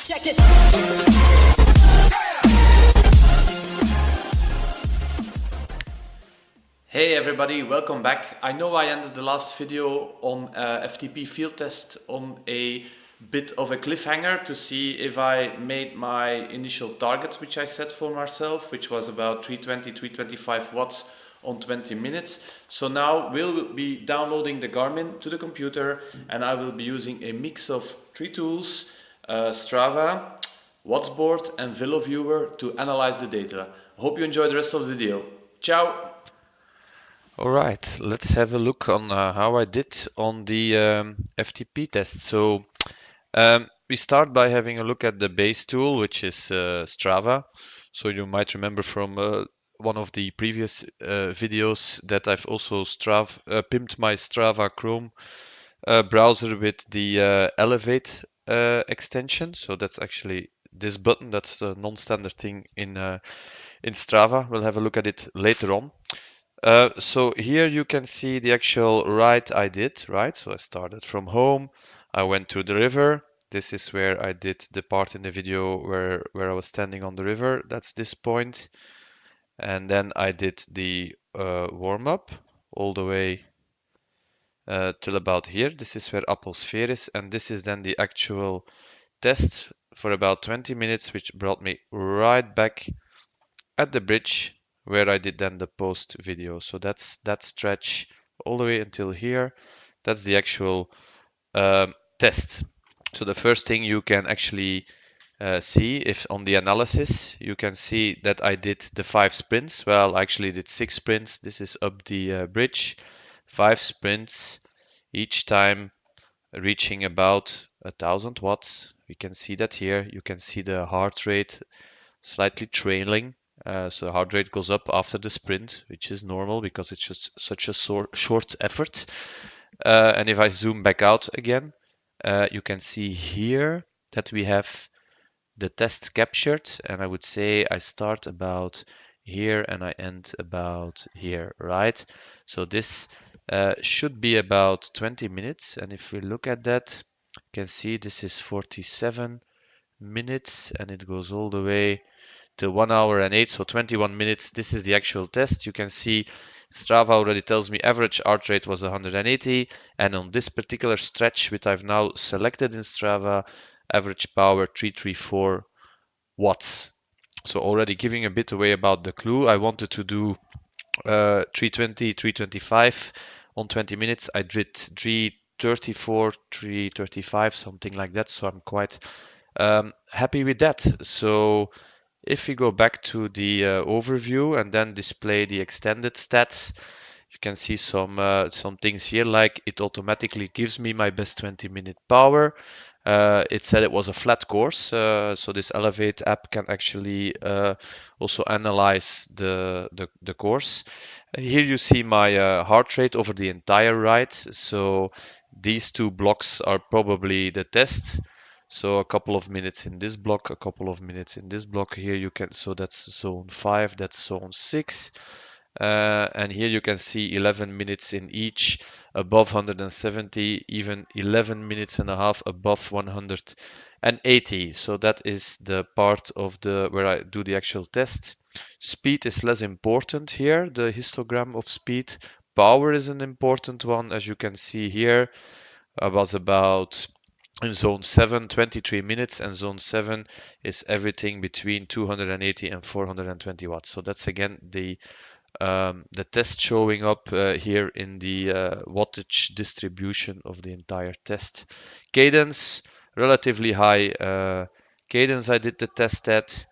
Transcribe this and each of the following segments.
Check this. Hey everybody, welcome back. I know I ended the last video on FTP field test on a bit of a cliffhanger to see if I made my initial target which I set for myself, which was about 325 watts on 20 minutes. So now we'll be downloading the Garmin to the computer and I will be using a mix of three tools, Strava, Wattsboard and Veloviewer to analyze the data. Hope you enjoy the rest of the video. Ciao! Alright, let's have a look on how I did on the FTP test. So we start by having a look at the base tool, which is Strava. So you might remember from one of the previous videos that I've also pimped my Strava Chrome browser with the Elevate extension. So that's actually this button. That's the non-standard thing in Strava. We'll have a look at it later on. So here you can see the actual ride I did, right? So I started from home, I went to the river. This is where I did the part in the video where I was standing on the river. That's this point. And then I did the warm-up all the way till about here. This is where Appelsphere is, and this is then the actual test for about 20 minutes, which brought me right back at the bridge where I did then the post video. So that's that stretch all the way until here. That's the actual test. So the first thing you can actually see, if on the analysis, you can see that I did the 5 sprints. Well, I actually did 6 sprints. This is up the bridge. 5 sprints, each time reaching about 1000 watts. We can see that here. You can see the heart rate slightly trailing. So heart rate goes up after the sprint, which is normal because it's just such a short effort. And if I zoom back out again, you can see here that we have the test captured. And I would say I start about here and I end about here, right? So this should be about 20 minutes. And if we look at that, you can see this is 47 minutes and it goes all the way till 1 hour and 8, so 21 minutes. This is the actual test. You can see Strava already tells me average heart rate was 180, and on this particular stretch, which I've now selected in Strava, average power 334 watts. So already giving a bit away about the clue. I wanted to do 320, 325 on 20 minutes. I did 334, 335, something like that. So I'm quite happy with that. So if we go back to the overview and then display the extended stats, you can see some things here, like it automatically gives me my best 20-minute power. It said it was a flat course, so this Elevate app can actually also analyze the course. Here you see my heart rate over the entire ride. So these two blocks are probably the test. So a couple of minutes in this block, a couple of minutes in this block. Here you can, so that's zone 5, that's zone 6. And here you can see 11 minutes in each, above 170, even 11 minutes and a half above 180. So that is the part of the where I do the actual test. Speed is less important here, the histogram of speed. Power is an important one, as you can see here. I was about in zone 7, 23 minutes, and zone 7 is everything between 280 and 420 watts. So that's again the test showing up here in the wattage distribution of the entire test. Cadence, relatively high cadence I did the test at.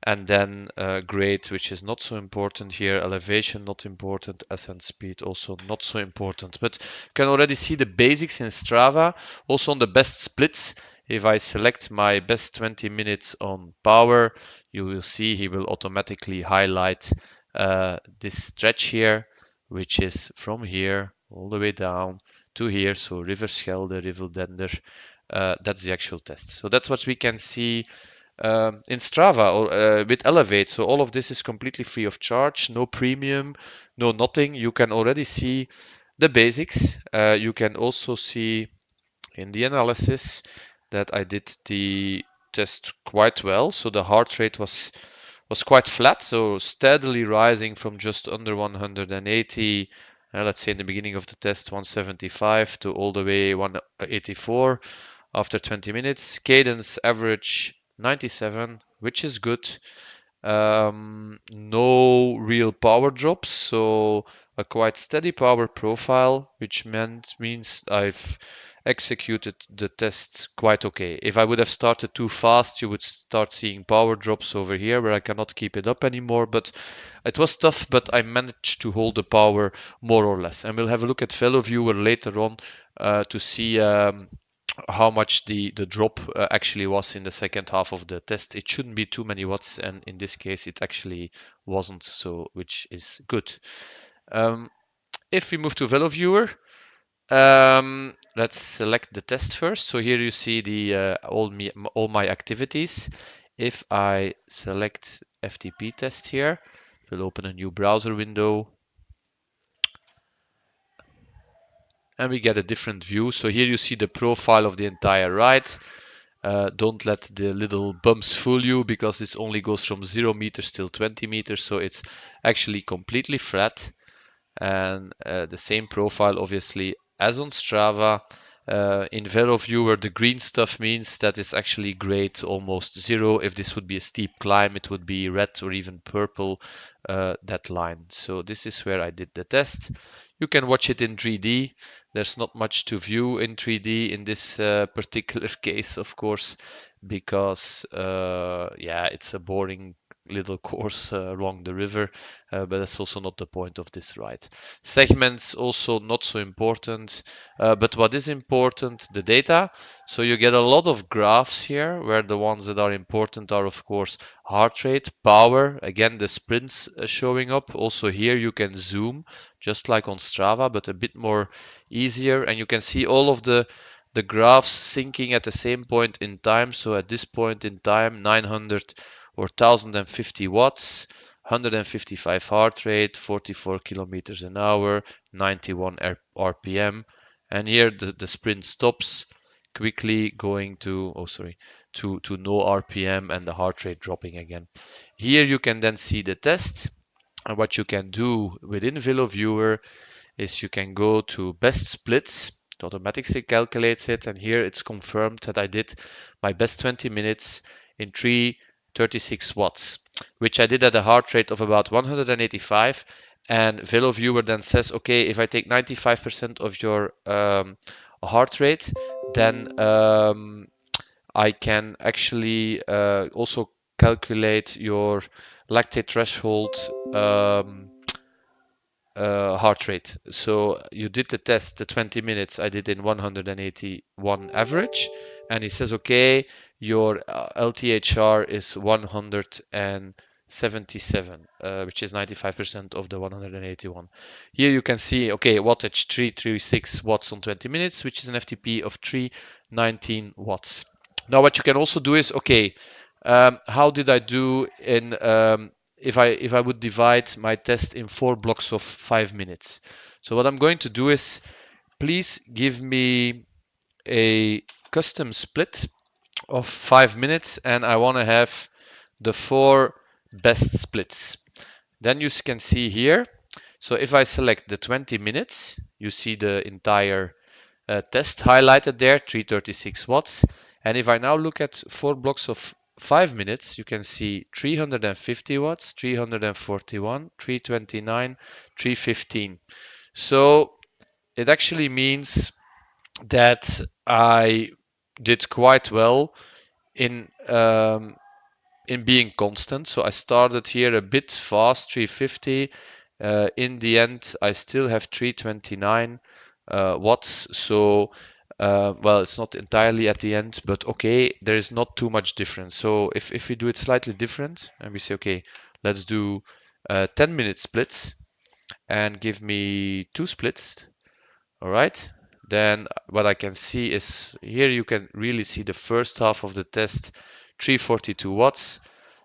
And then grade, which is not so important here, elevation not important, ascent speed also not so important. But you can already see the basics in Strava. Also on the best splits, if I select my best 20 minutes on power, you will see he will automatically highlight this stretch here, which is from here all the way down to here. So River Schelde, River Dender, that's the actual test. So that's what we can see in Strava or with Elevate. So all of this is completely free of charge, no premium, no nothing. You can already see the basics. You can also see in the analysis that I did the test quite well. So the heart rate was quite flat, so steadily rising from just under 180, let's say in the beginning of the test 175 to all the way 184 after 20 minutes. Cadence average 97, which is good. No real power drops, so a quite steady power profile, which means I've executed the tests quite okay. If I would have started too fast, you would start seeing power drops over here where I cannot keep it up anymore, but it was tough, but I managed to hold the power more or less. And we'll have a look at Veloviewer later on to see how much the drop actually was in the second half of the test. It shouldn't be too many watts, and in this case it actually wasn't, so which is good. If we move to Veloviewer, let's select the test first. So here you see the all my activities. If I select FTP test here, it will open a new browser window. And we get a different view. So here you see the profile of the entire ride. Don't let the little bumps fool you, because this only goes from 0 meters till 20 meters. So it's actually completely flat. And the same profile obviously as on Strava. In Veloviewer, the green stuff means that it's actually grade almost zero. If this would be a steep climb, it would be red or even purple, that line. So this is where I did the test. You can watch it in 3D. There's not much to view in 3D in this particular case, of course, because yeah, it's a boring little course along the river, but that's also not the point of this ride. Segments also not so important, but what is important, the data. So you get a lot of graphs here, where the ones that are important are of course heart rate, power, again the sprints showing up. Also here you can zoom just like on Strava, but a bit more easier, and you can see all of the graphs syncing at the same point in time. So at this point in time, 900 or 1050 watts, 155 heart rate, 44 kilometers an hour, 91 RPM. And here the sprint stops, quickly going to, oh sorry, to no RPM, and the heart rate dropping again. Here you can then see the test. And what you can do within Veloviewer is you can go to best splits. It automatically calculates it, and here it's confirmed that I did my best 20 minutes in 336 watts, which I did at a heart rate of about 185. And Veloviewer then says, okay, if I take 95% of your heart rate, then I can actually also calculate your lactate threshold heart rate. So you did the test, the 20 minutes I did in 181 average, and it says, okay, your LTHR is 177, which is 95% of the 181. Here you can see, okay, wattage 336 watts on 20 minutes, which is an FTP of 319 watts. Now what you can also do is, okay, how did I do in if I would divide my test in 4 blocks of 5 minutes. So what I'm going to do is, please give me a custom split of 5 minutes, and I want to have the 4 best splits. Then you can see here. So if I select the 20 minutes, you see the entire test highlighted there, 336 watts. And if I now look at 4 blocks of 5 minutes, you can see 350 watts, 341, 329, 315. So it actually means that I did quite well in being constant. So I started here a bit fast, 350. In the end, I still have 329 watts. So well, it's not entirely at the end, but okay, there is not too much difference. So if we do it slightly different, and we say, okay, let's do 10-minute splits, and give me 2 splits. All right. Then what I can see is, here you can really see the first half of the test, 342 watts,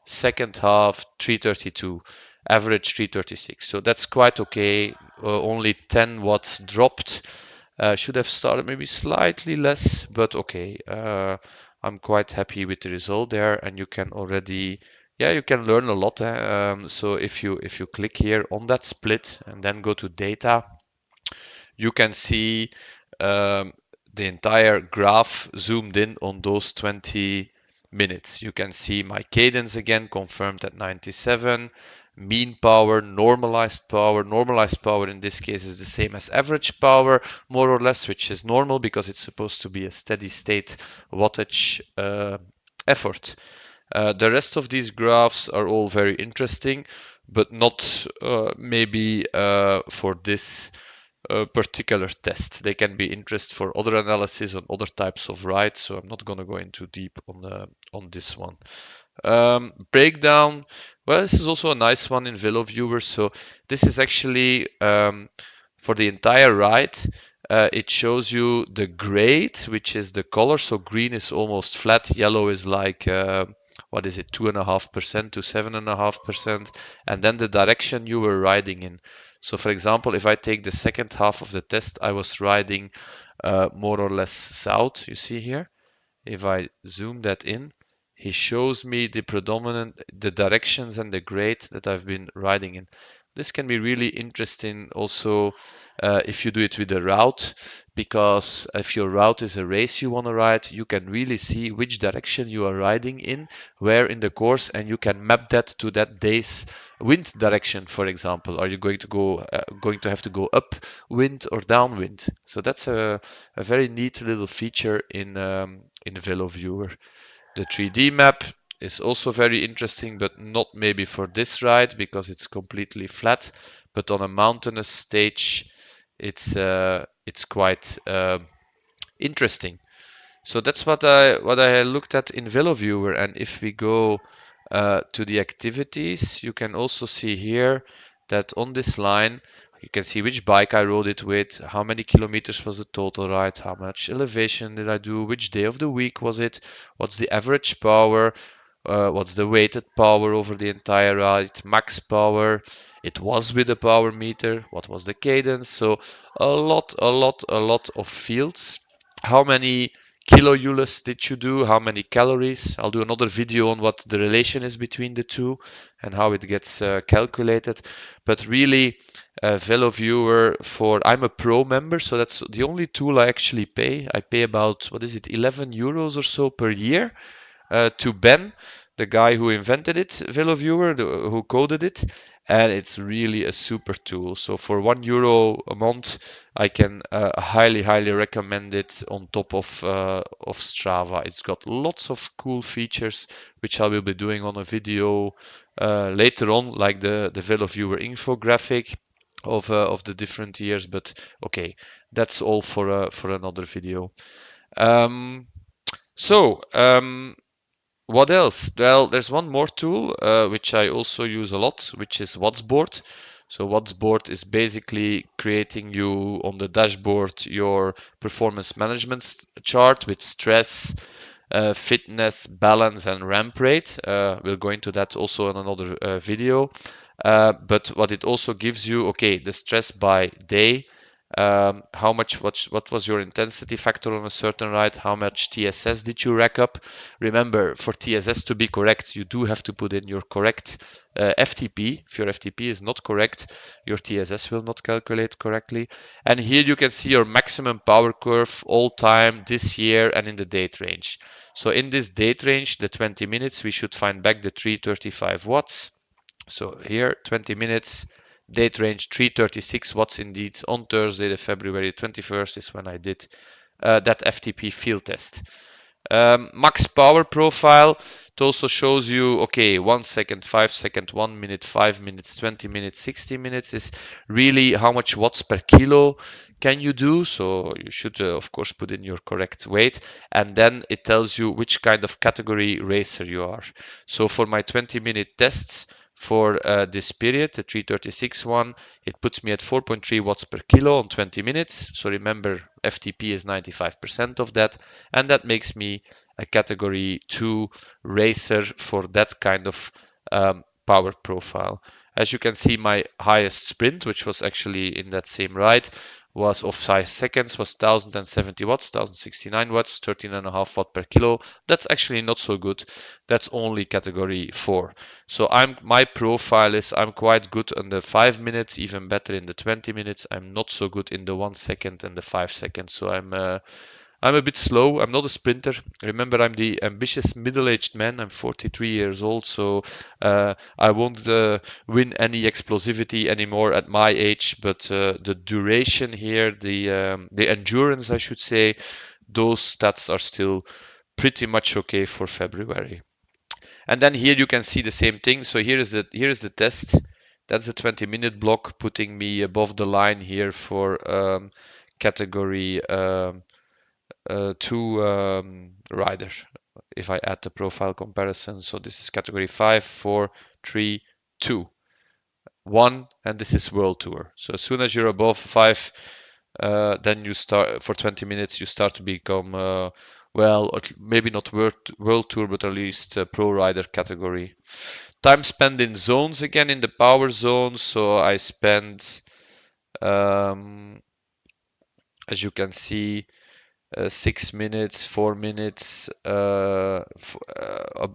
second half 332, average 336. So that's quite okay. Only 10 watts dropped. Should have started maybe slightly less, but okay. I'm quite happy with the result there, and you can already, yeah, you can learn a lot. So if you click here on that split and then go to data, you can see um, the entire graph zoomed in on those 20 minutes. You can see my cadence again confirmed at 97, mean power, normalized power. Normalized power in this case is the same as average power, more or less, which is normal because it's supposed to be a steady state wattage effort. The rest of these graphs are all very interesting, but not maybe for this particular test. They can be interest for other analysis on other types of rides, so I'm not going to go into deep on this one. Breakdown. Well, this is also a nice one in Veloviewer. So this is actually for the entire ride. It shows you the grade, which is the color. So green is almost flat, yellow is like what is it, 2.5% to 7.5%, and then the direction you were riding in. So, for example, if I take the second half of the test, I was riding more or less south. You see here. If I zoom that in, he shows me the directions and the grade that I've been riding in. This can be really interesting also if you do it with a route, because if your route is a race you want to ride, you can really see which direction you are riding in, where in the course, and you can map that to that day's wind direction, for example. Are you going to have to go upwind or downwind? So that's a very neat little feature in Veloviewer. The 3D map is also very interesting, but not maybe for this ride because it's completely flat. But on a mountainous stage, it's quite interesting. So that's what I looked at in Veloviewer. And if we go to the activities, you can also see here that on this line, you can see which bike I rode it with, how many kilometers was the total ride, how much elevation did I do, which day of the week was it, what's the average power, what's the weighted power over the entire ride, max power. It was with a power meter. What was the cadence? So a lot of fields. How many kilojoules did you do? How many calories? I'll do another video on what the relation is between the two and how it gets calculated. But really, Veloviewer I'm a pro member, so that's the only tool I actually pay. I pay about, what is it, 11 euros or so per year to Ben, the guy who invented it, Veloviewer, who coded it, and it's really a super tool. So for €1 a month, I can highly recommend it on top of Strava. It's got lots of cool features, which I will be doing on a video later on, like the Veloviewer infographic of the different years. But okay, that's all for another video. Um, so, what else? Well, there's one more tool which I also use a lot, which is Wattsboard. So Wattsboard is basically creating you on the dashboard your performance management chart with stress, fitness, balance, and ramp rate. We'll go into that also in another video. But what it also gives you, okay, the stress by day, what was your intensity factor on a certain ride, how much TSS did you rack up. Remember, for TSS to be correct, you do have to put in your correct FTP. If your FTP is not correct, your TSS will not calculate correctly. And here you can see your maximum power curve all time this year and in the date range. So in this date range, the 20 minutes, we should find back the 335 watts. So here, 20 minutes, date range 336 watts indeed. On Thursday, the February 21st is when I did that FTP field test. Max power profile, it also shows you, okay, 1 second, 5 second, 1 minute, 5 minutes, 20 minutes, 60 minutes is really how much watts per kilo can you do. So you should, of course, put in your correct weight. And then it tells you which kind of category racer you are. So for my 20-minute tests, for this period, the 336 one, it puts me at 4.3 watts per kilo on 20 minutes. So remember, FTP is 95% of that. And that makes me a category 2 racer for that kind of power profile. As you can see, my highest sprint, which was actually in that same ride, was of 5 seconds was 1070 watts, 1069 watts, 13.5 watt per kilo. That's actually not so good. That's only category 4. So my profile is I'm quite good on the 5 minutes, even better in the 20 minutes. I'm not so good in the 1 second and the 5 seconds. So I'm a bit slow. I'm not a sprinter. Remember, I'm the ambitious middle-aged man. I'm 43 years old, so I won't win any explosivity anymore at my age. But the duration here, the endurance, I should say, those stats are still pretty much okay for February. And then here you can see the same thing. So here is the test. That's the 20-minute block, putting me above the line here for category 2 rider. If I add the profile comparison, so this is category 5, 4, 3, 2, 1, and this is World Tour. So as soon as you're above 5, then you start for 20 minutes. You start to become well, maybe not World Tour, but at least pro rider category. Time spent in zones again, in the power zones. So I spend, as you can see, 6 minutes, 4 minutes, and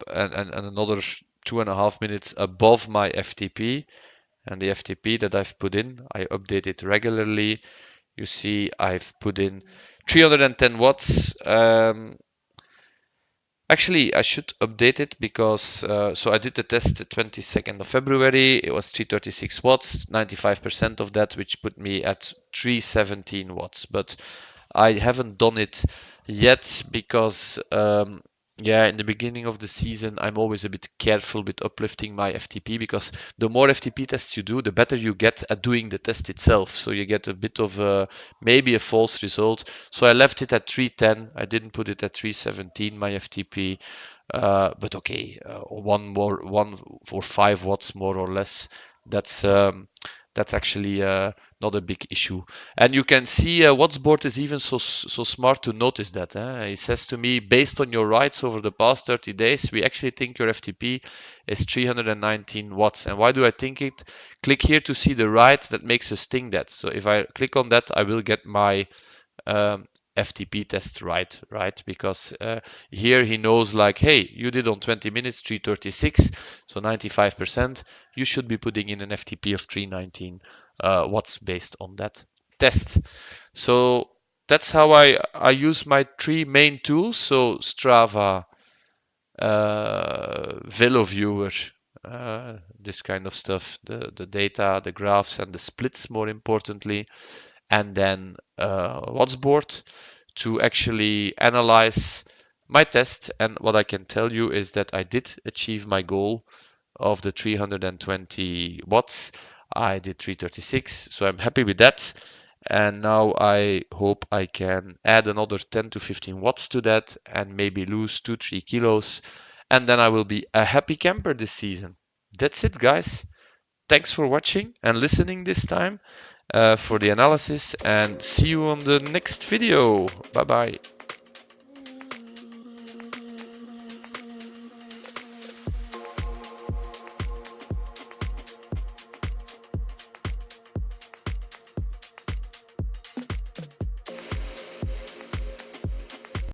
another 2.5 minutes above my FTP. And the FTP that I've put in, I update it regularly. You see, I've put in 310 watts. Actually, I should update it because so I did the test the 22nd of February. It was 336 watts, 95% of that, which put me at 317 watts. But I haven't done it yet because yeah, in the beginning of the season, I'm always a bit careful with uplifting my FTP because the more FTP tests you do, the better you get at doing the test itself. So you get a bit of maybe a false result. So I left it at 310. I didn't put it at 317, my FTP. But okay, one or 5 watts more or less. That's actually not a big issue. And you can see Wattsboard is even so smart to notice that. He says to me, based on your rides over the past 30 days, we actually think your FTP is 319 watts. And why do I think it? Click here to see the ride that makes us think that. So if I click on that, I will get my FTP test right? Because here he knows like, hey, you did on 20 minutes 336, so 95%. You should be putting in an FTP of 319 watts based on that test. So that's how I use my 3 main tools. So Strava, Veloviewer, this kind of stuff, the data, the graphs, and the splits, more importantly, and then Wattsboard to actually analyze my test. And what I can tell you is that I did achieve my goal of the 320 watts. I did 336, so I'm happy with that. And now I hope I can add another 10 to 15 watts to that and maybe lose 2-3 kilos. And then I will be a happy camper this season. That's it, guys. Thanks for watching and listening this time for the analysis, and see you on the next video. Bye bye.